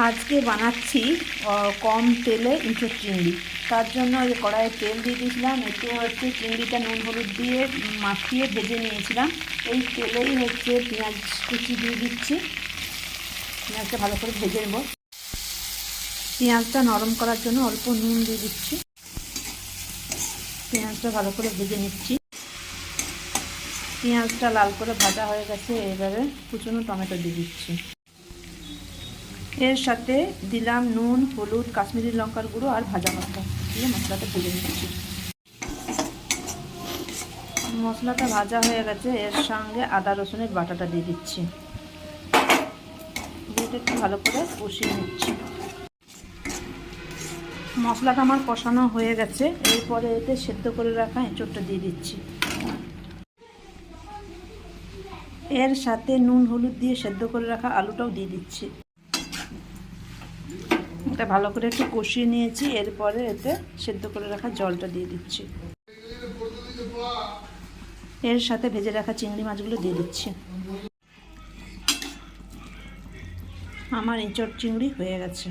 আজকে বানাচ্ছি কম তেলে ইঁচড় চিংড়ি। তার জন্য এই কড়াইয়ে তেল দিয়ে দিয়েছিলাম। এতে হচ্ছে চিংড়িটা নুন হলুদ দিয়ে মাখিয়ে ভেজে নিয়েছিলাম। এই তেলেই হচ্ছে পেঁয়াজ কুচি দিয়ে দিচ্ছি। পেঁয়াজটা ভালো করে ভেজে নেব। পেঁয়াজটা নরম করার জন্য অল্প নুন দিয়ে দিচ্ছি। পেঁয়াজটা ভালো করে ভেজে নিচ্ছি। পেঁয়াজটা লাল করে ভাজা হয়ে গেছে। এবারে কুচনো টমেটো দিয়ে দিচ্ছি। এর সাথে দিলাম নুন, হলুদ, কাশ্মীরি লঙ্কার গুঁড়ো আর ভাজা মশলা দিয়ে মশলাটা ভেজে নিচ্ছি। মশলাটা ভাজা হয়ে গেছে। এর সঙ্গে আদা রসুনের বাটাটা দিয়ে দিচ্ছি। দিয়ে একটু ভালো করে কষিয়ে নিচ্ছি। মশলাটা আমার কষানো হয়ে গেছে। এরপরে এতে সেদ্ধ করে রাখা এঁচোড়টা দিয়ে দিচ্ছি। এর সাথে নুন হলুদ দিয়ে সেদ্ধ করে রাখা আলুটাও দিয়ে দিচ্ছি। এটা ভালো করে একটু কষিয়ে নিয়েছি। এরপরে এতে সেদ্ধ করে রাখা জলটা দিয়ে দিচ্ছি। এর সাথে ভেজে রাখা চিংড়ি মাছগুলো দিয়ে দিচ্ছি। আমার এঁচোড় চিংড়ি হয়ে গেছে।